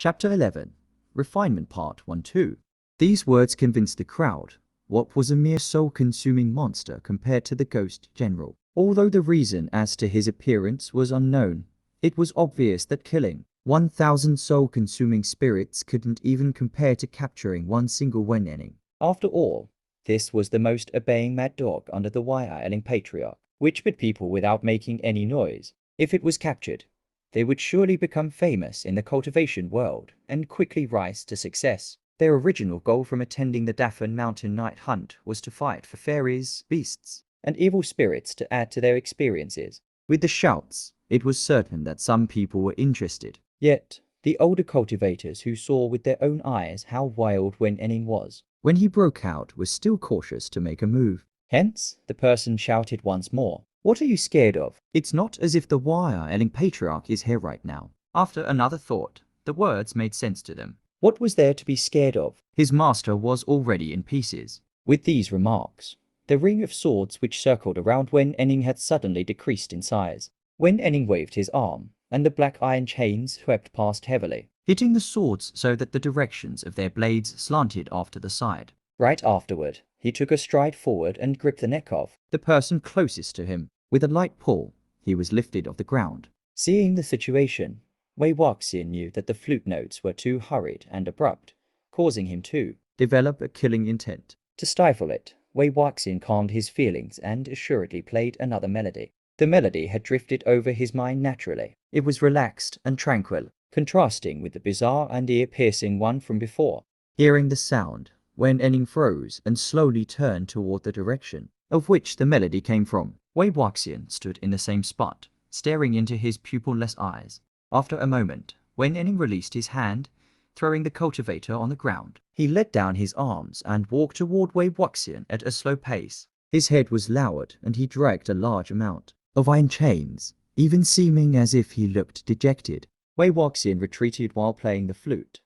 Chapter 11. Refinement Part 1-2. These words convinced the crowd. What was a mere soul-consuming monster compared to the ghost general? Although the reason as to his appearance was unknown, it was obvious that killing 1,000 soul-consuming spirits couldn't even compare to capturing one single Wenenning. After all, this was the most obeying mad dog under the wire-ailing patriarch, which bit people without making any noise. If it was captured, they would surely become famous in the cultivation world and quickly rise to success. Their original goal from attending the Daffin Mountain Night Hunt was to fight for fairies, beasts, and evil spirits to add to their experiences. With the shouts, it was certain that some people were interested. Yet, the older cultivators who saw with their own eyes how wild Wenenning was, when he broke out, were still cautious to make a move. Hence, the person shouted once more, "What are you scared of? It's not as if the wire-ailing patriarch is here right now." After another thought, the words made sense to them. What was there to be scared of? His master was already in pieces. With these remarks, the ring of swords which circled around Wenenning had suddenly decreased in size. Wenenning waved his arm, and the black iron chains swept past heavily, hitting the swords so that the directions of their blades slanted off to the side. Right afterward, he took a stride forward and gripped the neck of the person closest to him. With a light pull, he was lifted off the ground. Seeing the situation, Wei Wuxian knew that the flute notes were too hurried and abrupt, causing him to develop a killing intent. To stifle it, Wei Wuxian calmed his feelings and assuredly played another melody. The melody had drifted over his mind naturally. It was relaxed and tranquil, contrasting with the bizarre and ear-piercing one from before. Hearing the sound, Wenenning froze and slowly turned toward the direction of which the melody came from. Wei Wuxian stood in the same spot, staring into his pupil-less eyes. After a moment, Wenenning released his hand, throwing the cultivator on the ground. He let down his arms and walked toward Wei Wuxian at a slow pace. His head was lowered and he dragged a large amount of iron chains, even seeming as if he looked dejected. Wei Wuxian retreated while playing the flute,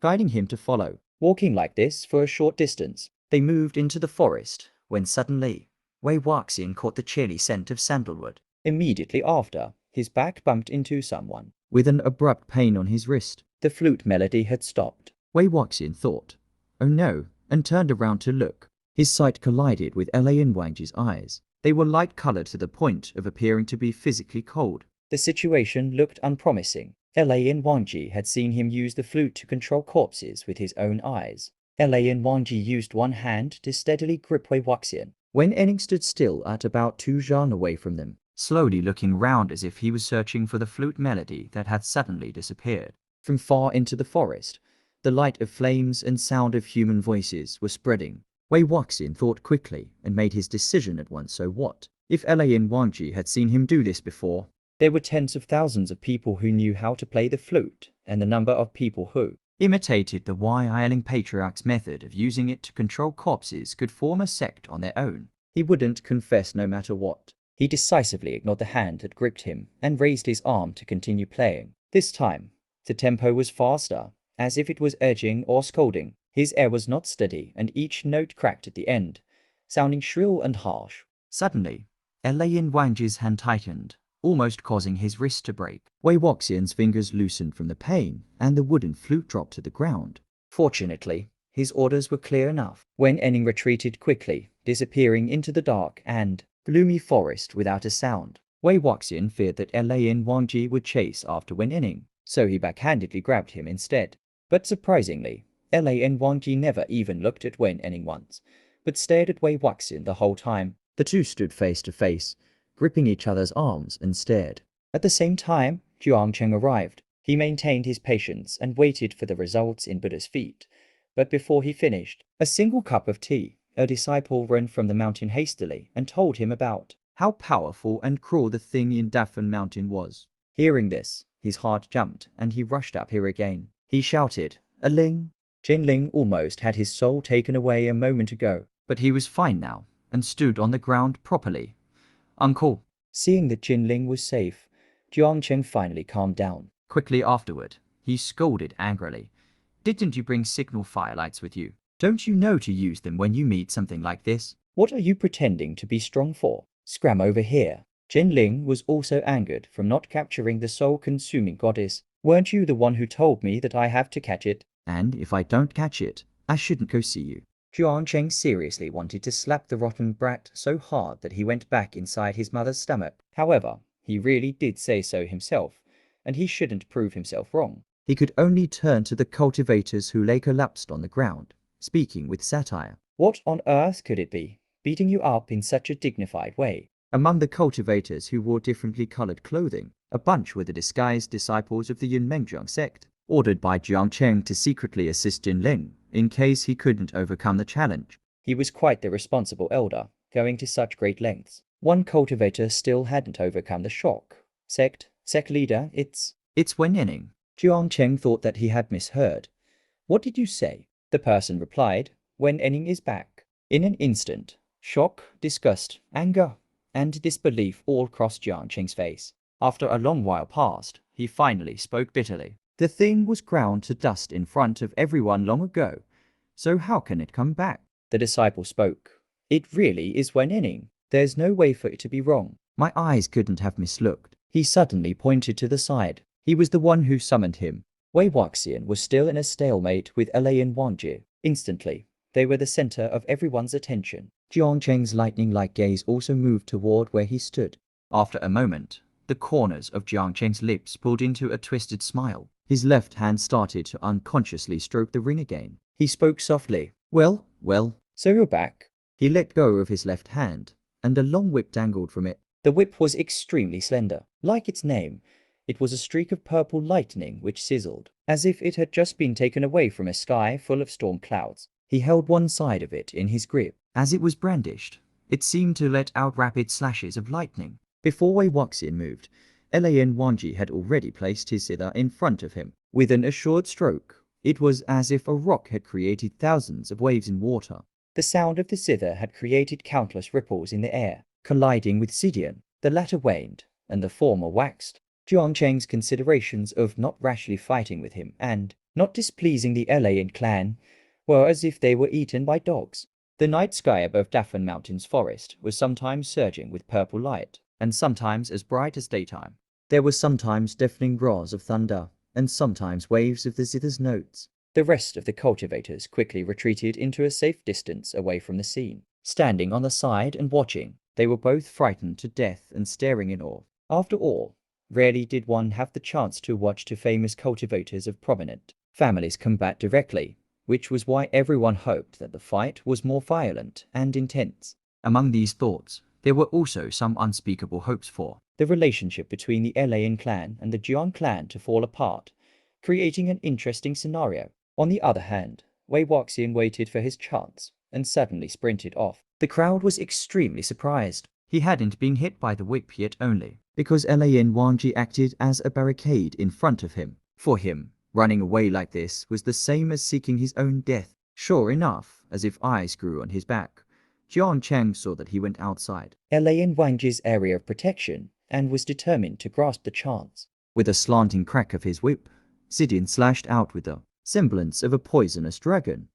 guiding him to follow. Walking like this for a short distance, they moved into the forest, when suddenly, Wei Wuxian caught the chilly scent of sandalwood. Immediately after, his back bumped into someone, with an abrupt pain on his wrist. The flute melody had stopped. Wei Wuxian thought, "Oh no," and turned around to look. His sight collided with Lan Wangji's eyes. They were light-colored to the point of appearing to be physically cold. The situation looked unpromising. Lan Wangji had seen him use the flute to control corpses with his own eyes. Lan Wangji used one hand to steadily grip Wei Wuxian. Wenenning stood still at about 2 zhan away from them, slowly looking round as if he was searching for the flute melody that had suddenly disappeared. From far into the forest, the light of flames and sound of human voices were spreading. Wei Wuxian thought quickly and made his decision at once. So what? If Lan Wangji had seen him do this before? There were tens of thousands of people who knew how to play the flute, and the number of people who imitated the wire-ailing patriarch's method of using it to control corpses could form a sect on their own. He wouldn't confess no matter what. He decisively ignored the hand that gripped him and raised his arm to continue playing. This time, the tempo was faster, as if it was urging or scolding. His air was not steady, and each note cracked at the end, sounding shrill and harsh. Suddenly, Lan Wangji's hand tightened, almost causing his wrist to break. Wei Wuxian's fingers loosened from the pain, and the wooden flute dropped to the ground. Fortunately, his orders were clear enough. Wenenning retreated quickly, disappearing into the dark and gloomy forest without a sound. Wei Wuxian feared that Lan Wangji would chase after Wenenning, so he backhandedly grabbed him instead. But surprisingly, Lan Wangji never even looked at Wenenning once, but stared at Wei Wuxian the whole time. The two stood face to face, gripping each other's arms, and stared. At the same time, Jiangcheng arrived. He maintained his patience and waited for the results in Buddha's feet. But before he finished a single cup of tea, a disciple ran from the mountain hastily and told him about how powerful and cruel the thing in Daffin Mountain was. Hearing this, his heart jumped and he rushed up here again. He shouted, "A Ling!" Jinling almost had his soul taken away a moment ago, but he was fine now and stood on the ground properly. "Uncle." Seeing that Jinling was safe, Jiangcheng finally calmed down. Quickly afterward, he scolded angrily. "Didn't you bring signal firelights with you? Don't you know to use them when you meet something like this? What are you pretending to be strong for? Scram over here." Jinling was also angered from not capturing the soul-consuming goddess. Weren't you the one who told me that I have to catch it? And if I don't catch it, I shouldn't go see you. Jiang Cheng seriously wanted to slap the rotten brat so hard that he went back inside his mother's stomach. However, he really did say so himself, and he shouldn't prove himself wrong. He could only turn to the cultivators who lay collapsed on the ground, speaking with satire. What on earth could it be, beating you up in such a dignified way? Among the cultivators who wore differently colored clothing, a bunch were the disguised disciples of the Yunmengjiang sect, ordered by Jiang Cheng to secretly assist Jin Ling in case he couldn't overcome the challenge. He was quite the responsible elder, going to such great lengths. One cultivator still hadn't overcome the shock. Sect leader, it's Wen Yining. Jiang Cheng thought that he had misheard. What did you say? The person replied, Wen Yining is back. In an instant, shock, disgust, anger, and disbelief all crossed Jiang Cheng's face. After a long while passed, he finally spoke bitterly. The thing was ground to dust in front of everyone long ago, so how can it come back? The disciple spoke. It really is Wen Yining. There's no way for it to be wrong. My eyes couldn't have mislooked. He suddenly pointed to the side. He was the one who summoned him. Wei Wuxian was still in a stalemate with Elaine Wangji. Instantly, they were the center of everyone's attention. Jiang Cheng's lightning-like gaze also moved toward where he stood. After a moment, the corners of Jiang Cheng's lips pulled into a twisted smile. His left hand started to unconsciously stroke the ring again. He spoke softly. Well, So you're back? He let go of his left hand, and a long whip dangled from it. The whip was extremely slender. Like its name, it was a streak of purple lightning which sizzled, as if it had just been taken away from a sky full of storm clouds. He held one side of it in his grip. As it was brandished, it seemed to let out rapid slashes of lightning. Before Wei Wuxian moved, Elaine Wangji had already placed his zither in front of him. With an assured stroke, it was as if a rock had created thousands of waves in water. The sound of the zither had created countless ripples in the air, colliding with Xidian. The latter waned, and the former waxed. Jiang Cheng's considerations of not rashly fighting with him and not displeasing the Elaine clan were as if they were eaten by dogs. The night sky above Dafan Mountain's forest was sometimes surging with purple light, and sometimes as bright as daytime. There were sometimes deafening roars of thunder, and sometimes waves of the zither's notes. The rest of the cultivators quickly retreated into a safe distance away from the scene. Standing on the side and watching, they were both frightened to death and staring in awe. After all, rarely did one have the chance to watch two famous cultivators of prominent families combat directly, which was why everyone hoped that the fight was more violent and intense. Among these thoughts, there were also some unspeakable hopes for the relationship between the Elaine clan and the Jiang clan to fall apart, creating an interesting scenario. On the other hand, Wei Wuxian waited for his chance and suddenly sprinted off. The crowd was extremely surprised. He hadn't been hit by the whip yet only because Elaine Wangji acted as a barricade in front of him. For him, running away like this was the same as seeking his own death. Sure enough, as if eyes grew on his back, Jiang Cheng saw that he went outside Elaine Wangji's area of protection and was determined to grasp the chance. With a slanting crack of his whip, Xidian slashed out with the semblance of a poisonous dragon,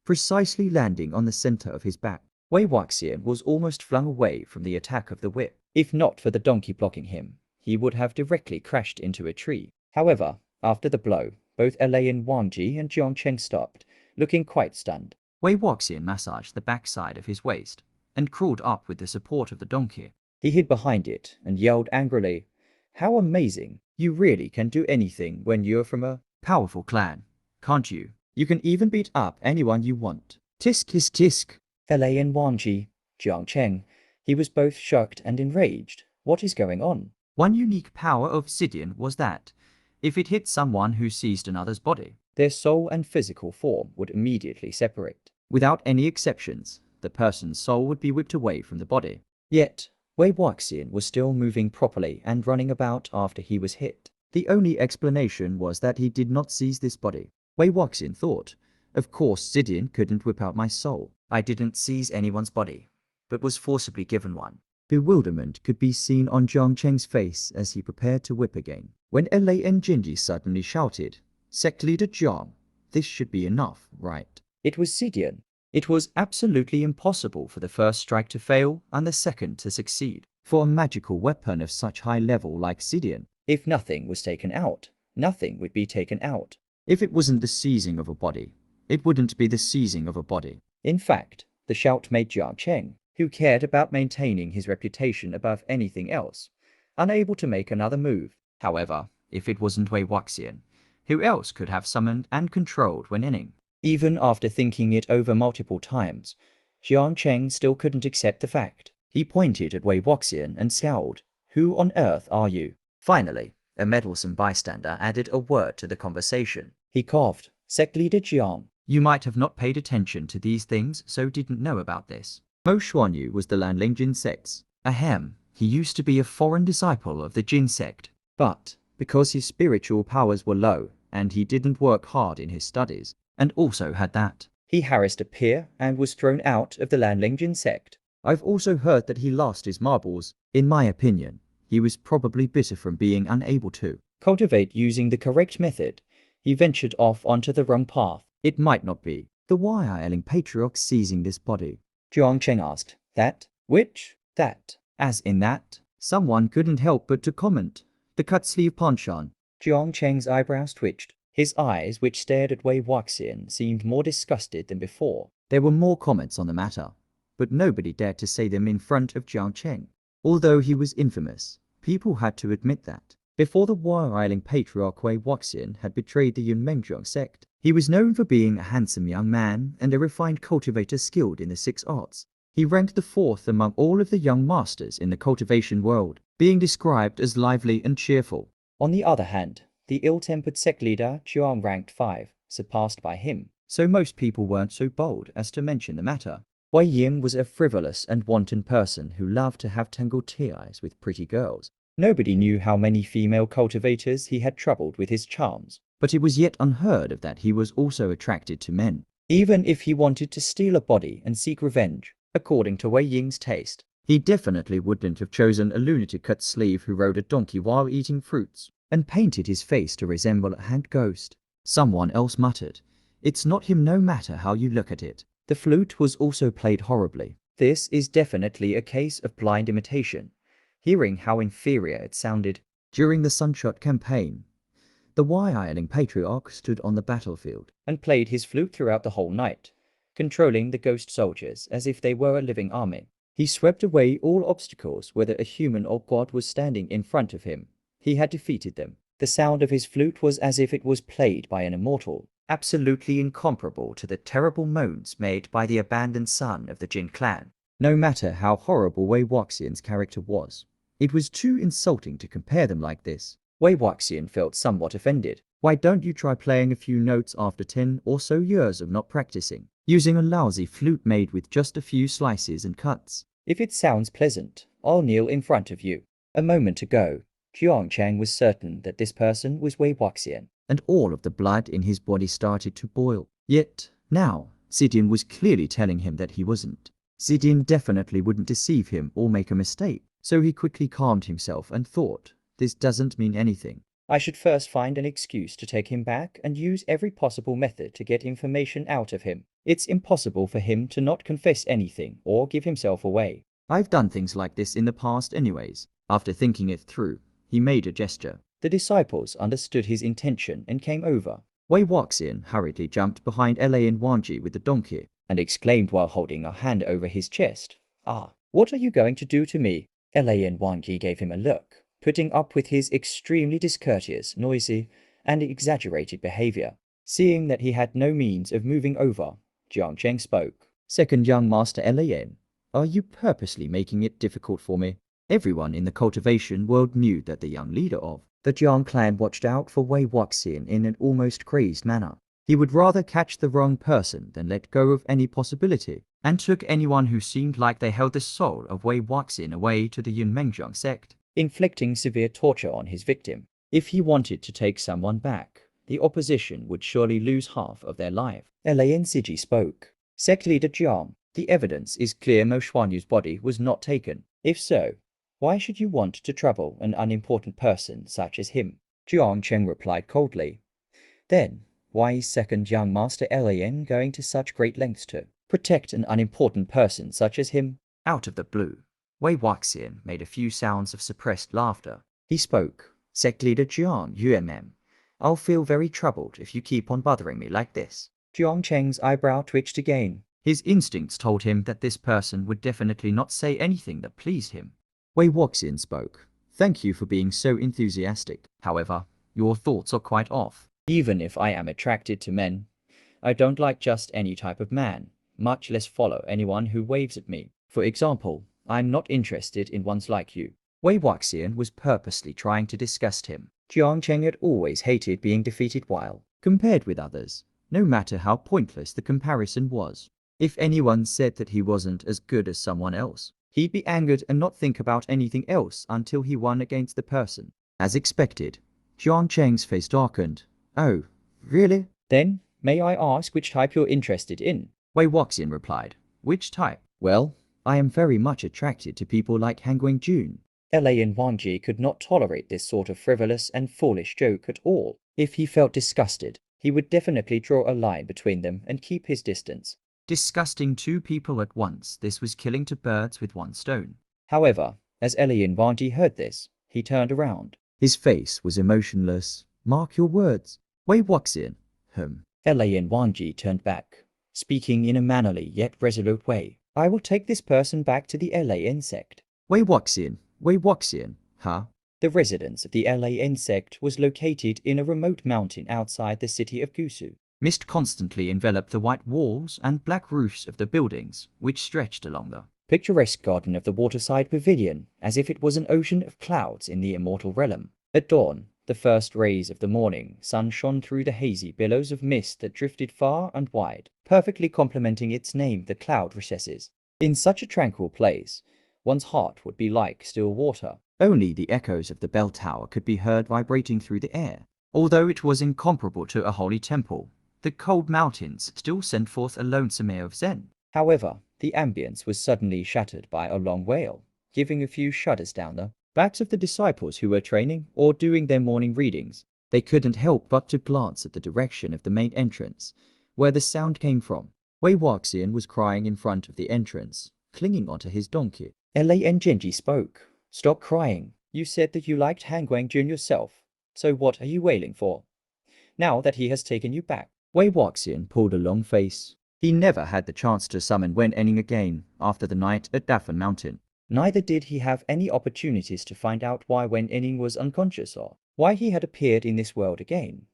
precisely landing on the center of his back. Wei Wuxian was almost flung away from the attack of the whip. If not for the donkey blocking him, he would have directly crashed into a tree. However, after the blow, both Elaine Wangji and Jiang Cheng stopped, looking quite stunned. Wei Wuxian massaged the backside of his waist and crawled up with the support of the donkey. He hid behind it and yelled angrily, "How amazing! You really can do anything when you're from a powerful clan, can't you? You can even beat up anyone you want." Tisk tisk tisk. Elaine Wangji, Jiang Cheng. He was both shocked and enraged. What is going on? One unique power of Xidian was that, if it hit someone who seized another's body, their soul and physical form would immediately separate. Without any exceptions, the person's soul would be whipped away from the body. Yet, Wei Wuxian was still moving properly and running about after he was hit. The only explanation was that he did not seize this body. Wei Wuxian thought, of course Xidian couldn't whip out my soul. I didn't seize anyone's body, but was forcibly given one. Bewilderment could be seen on Jiang Cheng's face as he prepared to whip again. When Elaine Jinji suddenly shouted, "Sect leader Jiang, this should be enough, right?" It was Xidian. It was absolutely impossible for the first strike to fail and the second to succeed. For a magical weapon of such high level like Xidian, if nothing was taken out, nothing would be taken out. If it wasn't the seizing of a body, it wouldn't be the seizing of a body. In fact, the shout made Jiang Cheng, who cared about maintaining his reputation above anything else, unable to make another move. However, if it wasn't Wei Wuxian, who else could have summoned and controlled Wen Yining? Even after thinking it over multiple times, Jiang Cheng still couldn't accept the fact. He pointed at Wei Wuxian and scowled. Who on earth are you? Finally, a meddlesome bystander added a word to the conversation. He coughed. Sect leader Jiang, you might have not paid attention to these things, so didn't know about this. Mo Xuanyu was the Lanling Jin sect's. Ahem, he used to be a foreign disciple of the Jin sect. But, because his spiritual powers were low, and he didn't work hard in his studies, and also had that, he harassed a peer and was thrown out of the Lanling Jin sect. I've also heard that he lost his marbles. In my opinion, he was probably bitter from being unable to cultivate using the correct method. He ventured off onto the wrong path. It might not be. The why are Ailing Patriarch seizing this body? Jiang Cheng asked. That? Which? That. As in that? Someone couldn't help but to comment. The cut-sleeve Panshan. Jiang Cheng's eyebrows twitched. His eyes, which stared at Wei Wuxian, seemed more disgusted than before. There were more comments on the matter, but nobody dared to say them in front of Jiang Cheng. Although he was infamous, people had to admit that. Before the Ailing Patriarch Wei Wuxian had betrayed the Yunmengjiang sect, he was known for being a handsome young man and a refined cultivator skilled in the 6 arts. He ranked the 4th among all of the young masters in the cultivation world, being described as lively and cheerful. On the other hand, the ill-tempered sect leader Jiang ranked 5, surpassed by him, so most people weren't so bold as to mention the matter. Wei Ying was a frivolous and wanton person who loved to have tangled ties with pretty girls. Nobody knew how many female cultivators he had troubled with his charms, but it was yet unheard of that he was also attracted to men. Even if he wanted to steal a body and seek revenge, according to Wei Ying's taste, he definitely wouldn't have chosen a lunatic cut sleeve who rode a donkey while eating fruits, and painted his face to resemble a hanged ghost. Someone else muttered, "It's not him no matter how you look at it." The flute was also played horribly. This is definitely a case of blind imitation. Hearing how inferior it sounded. During the Sunshot campaign, the Ailing Patriarch stood on the battlefield and played his flute throughout the whole night, controlling the ghost soldiers as if they were a living army. He swept away all obstacles, whether a human or god was standing in front of him. He had defeated them. The sound of his flute was as if it was played by an immortal, absolutely incomparable to the terrible moans made by the abandoned son of the Jin clan. No matter how horrible Wei Wuxian's character was, it was too insulting to compare them like this. Wei Wuxian felt somewhat offended. Why don't you try playing a few notes after 10 or so years of not practicing, using a lousy flute made with just a few slices and cuts? If it sounds pleasant, I'll kneel in front of you. A moment ago, Jiang Cheng was certain that this person was Wei Wuxian, and all of the blood in his body started to boil. Yet, now, Zidin was clearly telling him that he wasn't. Zidin definitely wouldn't deceive him or make a mistake, so he quickly calmed himself and thought, this doesn't mean anything. I should first find an excuse to take him back and use every possible method to get information out of him. It's impossible for him to not confess anything or give himself away. I've done things like this in the past anyways. After thinking it through, he made a gesture. The disciples understood his intention and came over. Wei Wuxian hurriedly jumped behind Elaine Wanji with the donkey and exclaimed while holding a hand over his chest, "Ah, what are you going to do to me?" Elaine Wanji gave him a look, putting up with his extremely discourteous, noisy, and exaggerated behavior. Seeing that he had no means of moving over, Jiang Cheng spoke. "Second young master Elaine, are you purposely making it difficult for me?" Everyone in the cultivation world knew that the young leader of the Jiang clan watched out for Wei Wuxian in an almost crazed manner. He would rather catch the wrong person than let go of any possibility, and took anyone who seemed like they held the soul of Wei Wuxian away to the Yunmengjiang sect, inflicting severe torture on his victim. If he wanted to take someone back, the opposition would surely lose half of their life. Elaine Siji spoke. "Sect leader Jiang, the evidence is clear Mo Xuanyu's body was not taken. If so, why should you want to trouble an unimportant person such as him?" Jiang Cheng replied coldly. "Then, why is second young master Elaine going to such great lengths to protect an unimportant person such as him?" Out of the blue, Wei Wuxian made a few sounds of suppressed laughter. He spoke. "Sect leader Jiang, I'll feel very troubled if you keep on bothering me like this. Jiang Cheng's eyebrow twitched again. His instincts told him that this person would definitely not say anything that pleased him. Wei Wuxian spoke. Thank you for being so enthusiastic. However, your thoughts are quite off. Even if I am attracted to men, I don't like just any type of man, much less follow anyone who waves at me. For example, I'm not interested in ones like you. Wei Wuxian was purposely trying to disgust him. Jiang Cheng had always hated being defeated while compared with others, no matter how pointless the comparison was. If anyone said that he wasn't as good as someone else, he'd be angered and not think about anything else until he won against the person. As expected, Jiang Cheng's face darkened. Oh, really? Then, may I ask which type you're interested in? Wei Wuxian replied. Which type? Well, I am very much attracted to people like Han Guangjun. Alain Wangji could not tolerate this sort of frivolous and foolish joke at all. If he felt disgusted, he would definitely draw a line between them and keep his distance. Disgusting two people at once, this was killing two birds with one stone. However, as Alain Wangji heard this, he turned around. His face was emotionless. Mark your words. Wei Wuxian. Alain Wangji turned back, speaking in a mannerly yet resolute way. I will take this person back to the LAN sect. Wei Wuxian, huh? The residence of the LAN sect was located in a remote mountain outside the city of Gusu. Mist constantly enveloped the white walls and black roofs of the buildings, which stretched along the picturesque garden of the waterside pavilion, as if it was an ocean of clouds in the immortal realm. At dawn, the first rays of the morning sun shone through the hazy billows of mist that drifted far and wide, perfectly complementing its name, the cloud recesses. In such a tranquil place, one's heart would be like still water. Only the echoes of the bell tower could be heard vibrating through the air. Although it was incomparable to a holy temple, the cold mountains still sent forth a lonesome air of zen. However, the ambience was suddenly shattered by a long wail, giving a few shudders down the backs of the disciples who were training or doing their morning readings. They couldn't help but to glance at the direction of the main entrance, where the sound came from. Wei Wuxian was crying in front of the entrance, clinging onto his donkey. Lan Genji spoke. Stop crying. You said that you liked Han Guangjun yourself, so what are you wailing for? Now that he has taken you back. Wei Wuxian pulled a long face. He never had the chance to summon Wen Enning again after the night at Dafan Mountain. Neither did he have any opportunities to find out why Wen Enning was unconscious or why he had appeared in this world again,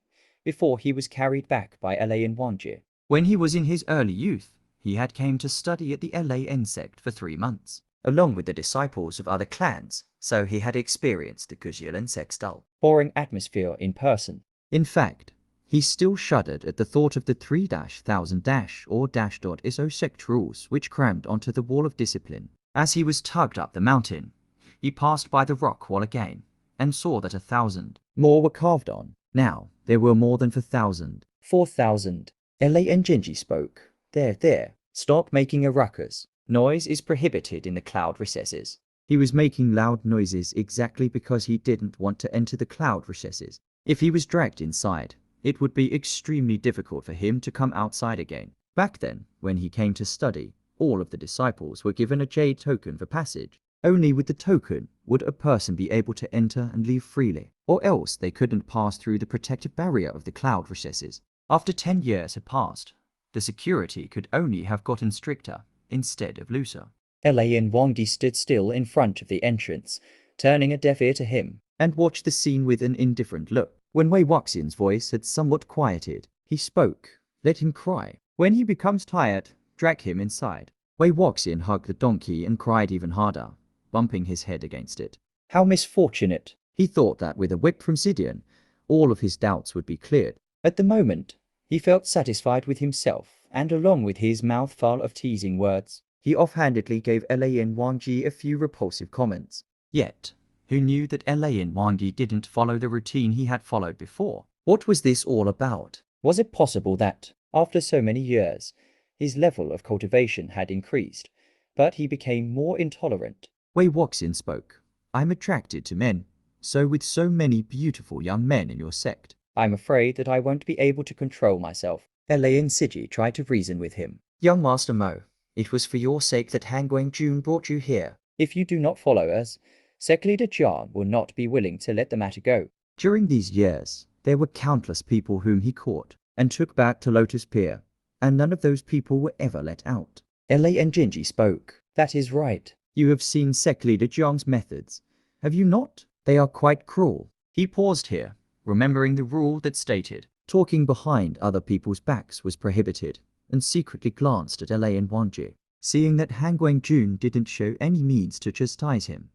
before he was carried back by Alain Wangji. When he was in his early youth, he had came to study at the LAN sect for 3 months, along with the disciples of other clans, so he had experienced the Gujilan sect's dull, boring atmosphere in person. In fact, he still shuddered at the thought of the 3-1000- or -.ISO sect rules which crammed onto the wall of discipline. As he was tugged up the mountain, he passed by the rock wall again, and saw that 1,000 more were carved on. Now, there were more than 4,000. 4,000. Lan Genji spoke. There. Stop making a ruckus. Noise is prohibited in the cloud recesses. He was making loud noises exactly because he didn't want to enter the cloud recesses. If he was dragged inside, it would be extremely difficult for him to come outside again. Back then, when he came to study, all of the disciples were given a jade token for passage. Only with the token would a person be able to enter and leave freely, or else they couldn't pass through the protective barrier of the cloud recesses. After 10 years had passed, the security could only have gotten stricter instead of looser. Alain Wangji stood still in front of the entrance, turning a deaf ear to him, and watched the scene with an indifferent look. When Wei Wuxian's voice had somewhat quieted, he spoke. Let him cry. When he becomes tired, drag him inside. Wei Wuxian hugged the donkey and cried even harder, bumping his head against it. How misfortunate. He thought that with a whip from Xidian, all of his doubts would be cleared. At the moment, he felt satisfied with himself, and along with his mouth full of teasing words, he offhandedly gave Alain Wangji a few repulsive comments. Yet, who knew that Alain Wangji didn't follow the routine he had followed before? What was this all about? Was it possible that, after so many years, his level of cultivation had increased, but he became more intolerant? Wei Wuxian spoke. I'm attracted to men, so with so many beautiful young men in your sect, I'm afraid that I won't be able to control myself. Alain Siji tried to reason with him. Young Master Mo, it was for your sake that Han Guangjun brought you here. If you do not follow us, Sect Leader Jiang will not be willing to let the matter go. During these years, There were countless people whom he caught and took back to Lotus Pier, and none of those people were ever let out. La and Genji spoke. That is right. You have seen sect leader Jiang's methods, have you not? They are quite cruel. He paused here, remembering the rule that stated, talking behind other people's backs was prohibited, and secretly glanced at La and Wanji. Seeing that Han Guangjun didn't show any means to chastise him,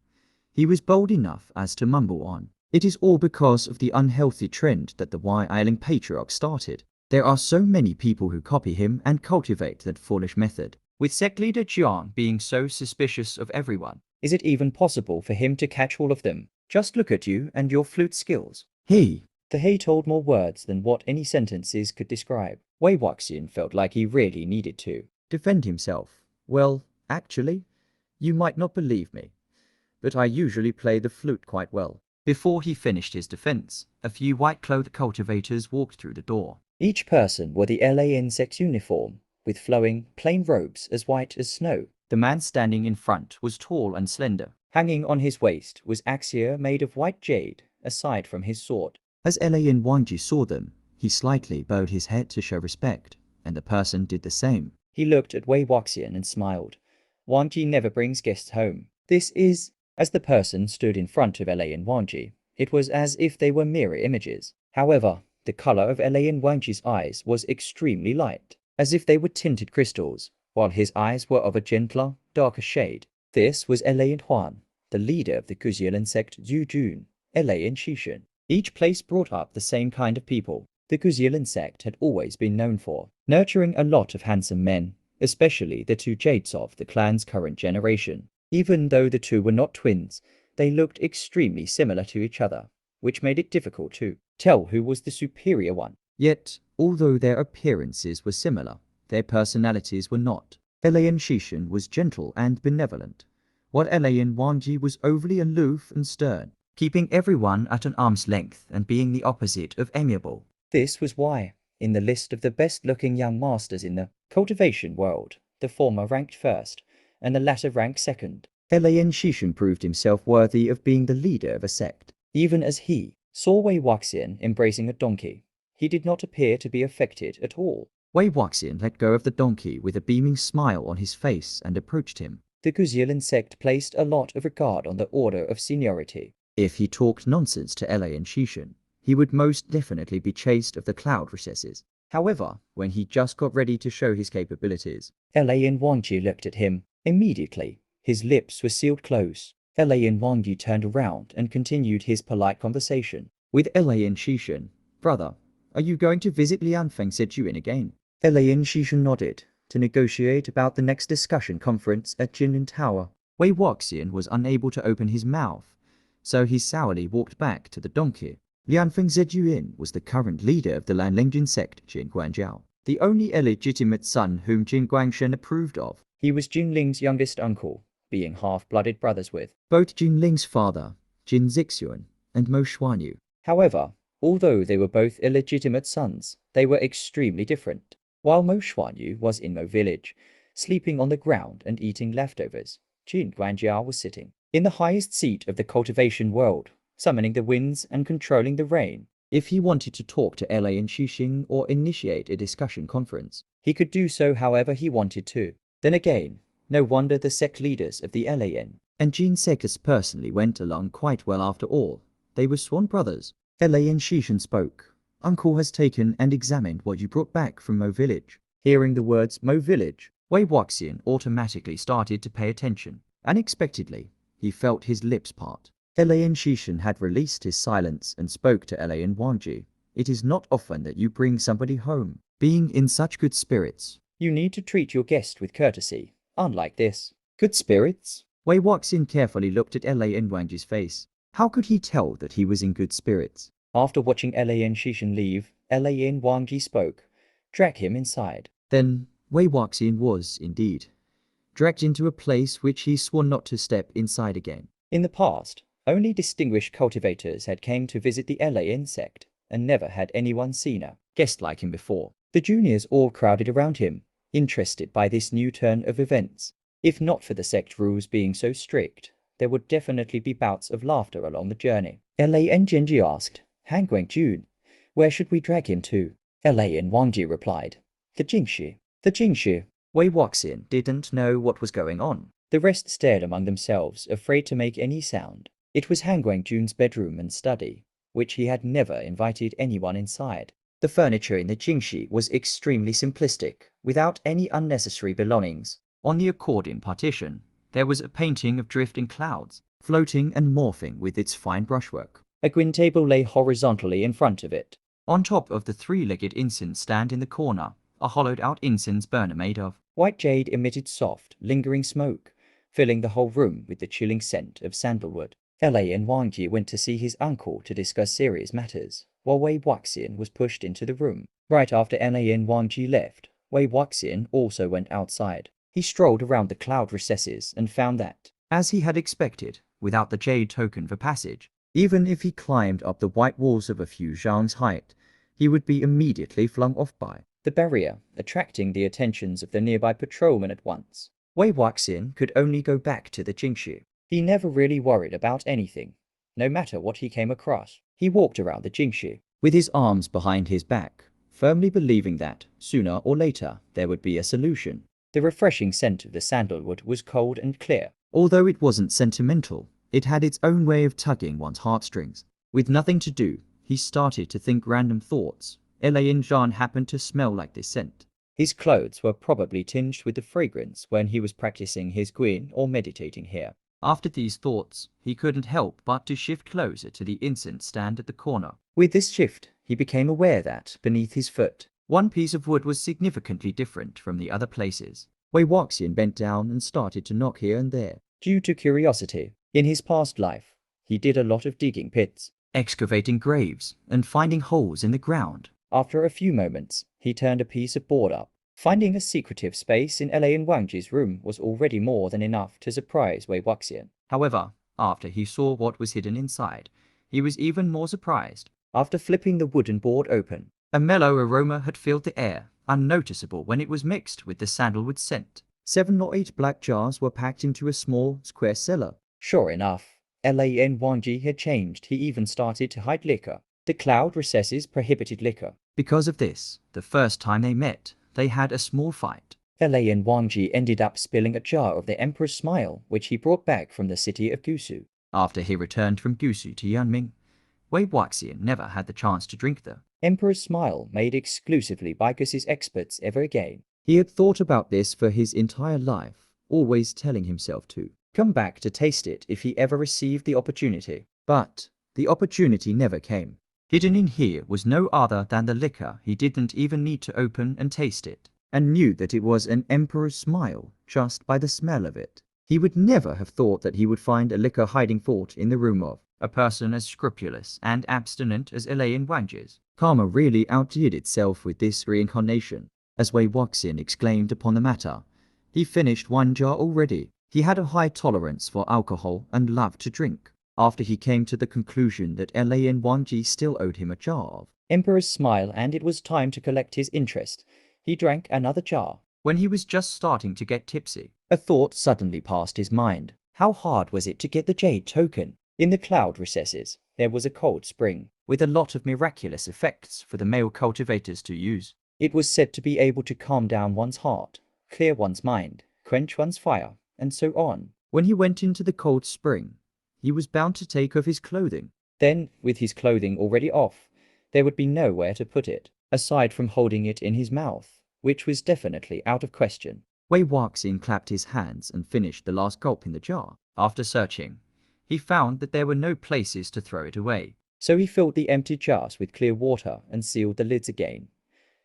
he was bold enough as to mumble on. It is all because of the unhealthy trend that the Yi-Island Patriarch started. There are so many people who copy him and cultivate that foolish method. With sect leader Jiang being so suspicious of everyone, Is it even possible for him to catch all of them? Just look at you and your flute skills. he The He told more words than what any sentences could describe. Wei Wuxian felt like he really needed to defend himself. Well, actually, you might not believe me, but I usually play the flute quite well. Before he finished his defense, a few white-clothed cultivators walked through the door. Each person wore the LA insect uniform, with flowing, plain robes as white as snow. The man standing in front was tall and slender. Hanging on his waist was axia made of white jade, aside from his sword. As Elaine Wanji saw them, he slightly bowed his head to show respect, and the person did the same. He looked at Wei Wuxian and smiled. Wanji never brings guests home. This is... As the person stood in front of Elaine Wanji, it was as if they were mirror images. However, the color of Elaine Wanji's eyes was extremely light, as if they were tinted crystals, while his eyes were of a gentler, darker shade. This was Elaine Huan, the leader of the Kuzielin sect Zhu Jun, Elaine Shishin. Each place brought up the same kind of people. The Kuzielin sect had always been known for nurturing a lot of handsome men, especially the two Jades of the clan's current generation. Even though the two were not twins, they looked extremely similar to each other, which made it difficult to tell who was the superior one. Yet, although their appearances were similar, their personalities were not. Elaine Shishin was gentle and benevolent, while Elaine Wanji was overly aloof and stern, keeping everyone at an arm's length and being the opposite of amiable. This was why, in the list of the best-looking young masters in the cultivation world, the former ranked first, and the latter ranked second. Elaine Shishin proved himself worthy of being the leader of a sect. Even as he saw Wei Wuxian embracing a donkey, he did not appear to be affected at all. Wei Wuxian let go of the donkey with a beaming smile on his face and approached him. The Kuzielin sect placed a lot of regard on the order of seniority. If he talked nonsense to Elaine Shishin, he would most definitely be chased of the cloud recesses. However, when he just got ready to show his capabilities, Elaine Wanji looked at him. Immediately, his lips were sealed close. Elaine Wanji turned around and continued his polite conversation with Elaine Shishin. Brother, are you going to visit Lianfeng Zhejuin again? Elaine Shishin nodded to negotiate about the next discussion conference at Jinlin Tower. Wei Wuxian was unable to open his mouth, so he sourly walked back to the donkey. Lianfeng Zhejuin was the current leader of the Lanlingjin sect Jin Guangjiao, the only illegitimate son whom Jin Guangshen approved of. He was Jinling's youngest uncle, being half-blooded brothers with both Jinling's father, Jin Zixuan, and Mo Xuanyu. However, although they were both illegitimate sons, they were extremely different. While Mo Xuanyu was in Mo village, sleeping on the ground and eating leftovers, Jin Guangjiao was sitting in the highest seat of the cultivation world, summoning the winds and controlling the rain. If he wanted to talk to Elaine Shishin or initiate a discussion conference, he could do so however he wanted to. Then again, no wonder the sect leaders of the LAN and Jin Sekus personally went along quite well after all. They were sworn brothers. Elaine Shishin spoke. Uncle has taken and examined what you brought back from Mo village. Hearing the words Mo village, Wei Wuxian automatically started to pay attention. Unexpectedly, he felt his lips part. Elaine Shishin had released his silence and spoke to Elaine Wanji. It is not often that you bring somebody home, being in such good spirits. You need to treat your guest with courtesy, unlike this. Good spirits? Wei Wuxian carefully looked at Elaine Wanji's face. How could he tell that he was in good spirits? After watching Elaine Shishin leave, Elaine Wanji spoke. Drag him inside. Then, Wei Wuxian was, indeed, dragged into a place which he swore not to step inside again. In the past, only distinguished cultivators had came to visit the LAN sect, and never had anyone seen a guest like him before. The juniors all crowded around him, interested by this new turn of events. If not for the sect rules being so strict, there would definitely be bouts of laughter along the journey. LAN Genji asked, Han Guangjun, Where should we drag him to? L.A. and Wang Ji replied. The Jingshi. The Jingshi. Wei Wuxian didn't know what was going on. The rest stared among themselves, afraid to make any sound. It was Han Guangjun's bedroom and study, which he had never invited anyone inside. The furniture in the Jingshi was extremely simplistic, without any unnecessary belongings. On the accordion partition, there was a painting of drifting clouds, floating and morphing with its fine brushwork. A green table lay horizontally in front of it. On top of the three-legged incense stand in the corner, a hollowed-out incense burner made of white jade emitted soft, lingering smoke, filling the whole room with the chilling scent of sandalwood. L.A. and Wang Ji went to see his uncle to discuss serious matters, while Wei Wuxian was pushed into the room. Right after L.A. and Wang Ji left, Wei Wuxian also went outside. He strolled around the cloud recesses and found that, as he had expected, without the jade token for passage, even if he climbed up the white walls of a few zhang's height, he would be immediately flung off by the barrier, attracting the attentions of the nearby patrolmen at once. Wei Wuxian could only go back to the Jingshi. He never really worried about anything, no matter what he came across. He walked around the Jingshi, with his arms behind his back, firmly believing that, sooner or later, there would be a solution. The refreshing scent of the sandalwood was cold and clear. Although it wasn't sentimental, it had its own way of tugging one's heartstrings. With nothing to do, he started to think random thoughts. Elaine Jean happened to smell like this scent. His clothes were probably tinged with the fragrance when he was practicing his guin or meditating here. After these thoughts, he couldn't help but to shift closer to the incense stand at the corner. With this shift, he became aware that, beneath his foot, one piece of wood was significantly different from the other places. Wei Wuxian bent down and started to knock here and there. Due to curiosity, in his past life, he did a lot of digging pits, excavating graves, and finding holes in the ground. After a few moments, he turned a piece of board up. Finding a secretive space in L.A. and Wang Ji's room was already more than enough to surprise Wei Wuxian. However, after he saw what was hidden inside, he was even more surprised. After flipping the wooden board open, a mellow aroma had filled the air, unnoticeable when it was mixed with the sandalwood scent. 7 or 8 black jars were packed into a small, square cellar. Sure enough, L.A. and Wang Ji had changed. He even started to hide liquor. The cloud recesses prohibited liquor. Because of this, the first time they met, they had a small fight. L.A. and Wang Ji ended up spilling a jar of the Emperor's Smile, which he brought back from the city of Gusu. After he returned from Gusu to Yanming, Wei Wuxian never had the chance to drink the Emperor's Smile made exclusively by Gusu's experts ever again. He had thought about this for his entire life, always telling himself to come back to taste it if he ever received the opportunity. But the opportunity never came. Hidden in here was no other than the liquor. He didn't even need to open and taste it, and knew that it was an Emperor's Smile just by the smell of it. He would never have thought that he would find a liquor hiding thought in the room of a person as scrupulous and abstinent as Elaine Wanges. Karma really outdid itself with this reincarnation. As Wei Wuxian exclaimed upon the matter, he finished 1 jar already. He had a high tolerance for alcohol and loved to drink. After he came to the conclusion that L.A. and Wang Ji still owed him a jar of Emperor's Smile and it was time to collect his interest, he drank another jar. When he was just starting to get tipsy, a thought suddenly passed his mind. How hard was it to get the jade token? In the cloud recesses, there was a cold spring, with a lot of miraculous effects for the male cultivators to use. It was said to be able to calm down one's heart, clear one's mind, quench one's fire, and so on. When he went into the cold spring, he was bound to take off his clothing. Then, with his clothing already off, there would be nowhere to put it, aside from holding it in his mouth, which was definitely out of question. Wei Wuxian clapped his hands and finished the last gulp in the jar. After searching, he found that there were no places to throw it away. So he filled the empty jars with clear water and sealed the lids again,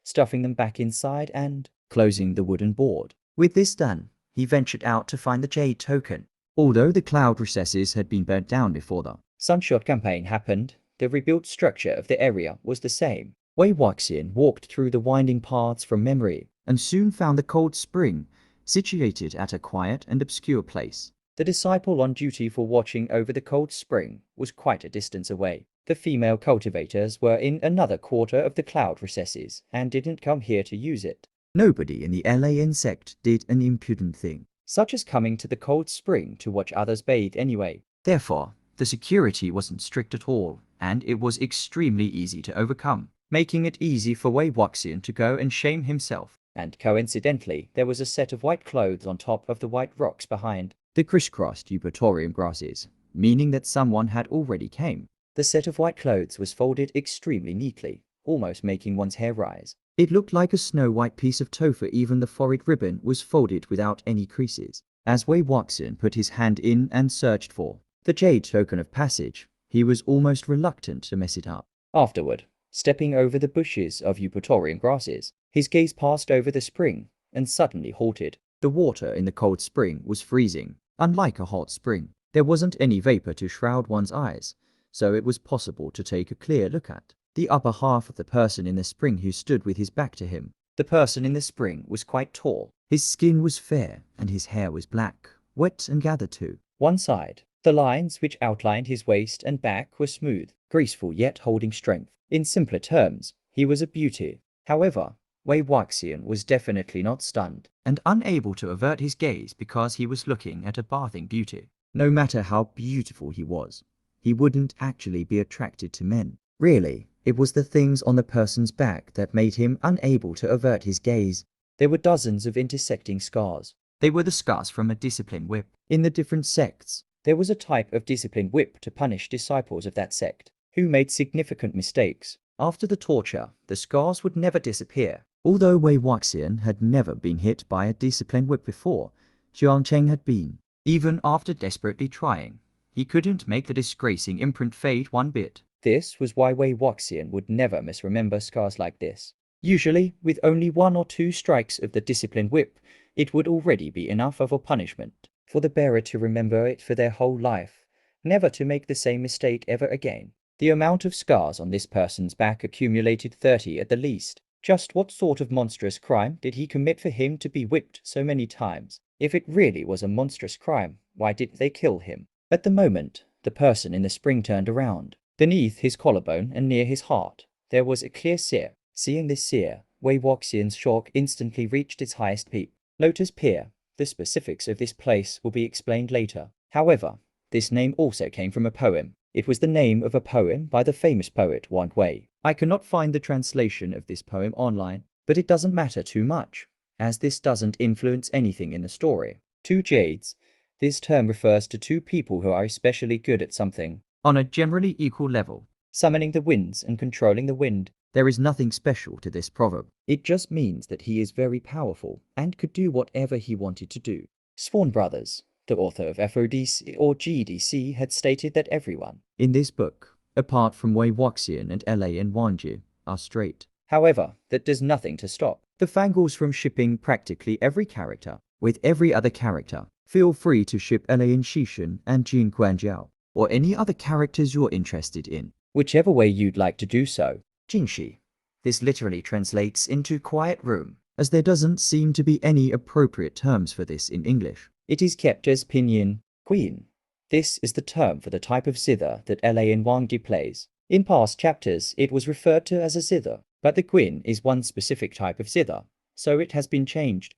stuffing them back inside and closing the wooden board. With this done, he ventured out to find the jade token. Although the cloud recesses had been burnt down before the Sunshot campaign happened, the rebuilt structure of the area was the same. Wei Wuxian walked through the winding paths from memory and soon found the cold spring, situated at a quiet and obscure place. The disciple on duty for watching over the cold spring was quite a distance away. The female cultivators were in another quarter of the cloud recesses and didn't come here to use it. Nobody in the LA sect did an impudent thing, such as coming to the cold spring to watch others bathe anyway. Therefore, the security wasn't strict at all, and it was extremely easy to overcome. making it easy for Wei Wuxian to go and shame himself. And coincidentally, there was a set of white clothes on top of the white rocks behind the crisscrossed eupatorium grasses, meaning that someone had already came. The set of white clothes was folded extremely neatly, almost making one's hair rise. It looked like a snow-white piece of tofu. Even the forehead ribbon was folded without any creases. As Wei Wuxian put his hand in and searched for the jade token of passage, he was almost reluctant to mess it up. Afterward, stepping over the bushes of eupatorium grasses, his gaze passed over the spring and suddenly halted. The water in the cold spring was freezing. Unlike a hot spring, there wasn't any vapor to shroud one's eyes, so it was possible to take a clear look at the upper half of the person in the spring who stood with his back to him. The person in the spring was quite tall. His skin was fair and his hair was black, wet and gathered to one side. The lines which outlined his waist and back were smooth, graceful yet holding strength. In simpler terms, he was a beauty. However, Wei Wuxian was definitely not stunned and unable to avert his gaze because he was looking at a bathing beauty. No matter how beautiful he was, he wouldn't actually be attracted to men. Really, it was the things on the person's back that made him unable to avert his gaze. There were dozens of intersecting scars. They were the scars from a discipline whip. In the different sects, there was a type of discipline whip to punish disciples of that sect who made significant mistakes. After the torture, the scars would never disappear. Although Wei Wuxian had never been hit by a discipline whip before, Jiangcheng had been. Even after desperately trying, he couldn't make the disgracing imprint fade one bit. This was why Wei Wuxian would never misremember scars like this. Usually, with only 1 or 2 strikes of the discipline whip, it would already be enough of a punishment for the bearer to remember it for their whole life, never to make the same mistake ever again. The amount of scars on this person's back accumulated 30 at the least. Just what sort of monstrous crime did he commit for him to be whipped so many times? If it really was a monstrous crime, why did they kill him? At the moment, the person in the spring turned around. Beneath his collarbone and near his heart, there was a clear sear. Seeing this sear, Wei Wuxian's shock instantly reached its highest peak. Lotus Pier. The specifics of this place will be explained later. However, this name also came from a poem. It was the name of a poem by the famous poet Wan Wei. I cannot find the translation of this poem online, but it doesn't matter too much, as this doesn't influence anything in the story. 2 jades. This term refers to 2 people who are especially good at something on a generally equal level. Summoning the winds and controlling the wind. There is nothing special to this proverb. It just means that he is very powerful and could do whatever he wanted to do. Swan Brothers, the author of FODC or GDC, had stated that everyone in this book, apart from Wei Wuxian and Lan Wangji, are straight. However, that does nothing to stop the Fangals from shipping practically every character with every other character. Feel free to ship Lan Shishan and Jin Guanjiao, or any other characters you're interested in. Whichever way you'd like to do so. Jinshi. This literally translates into quiet room, as there doesn't seem to be any appropriate terms for this in English. It is kept as pinyin, queen. This is the term for the type of zither that Lan Wangji plays. In past chapters, it was referred to as a zither, but the queen is one specific type of zither, so it has been changed.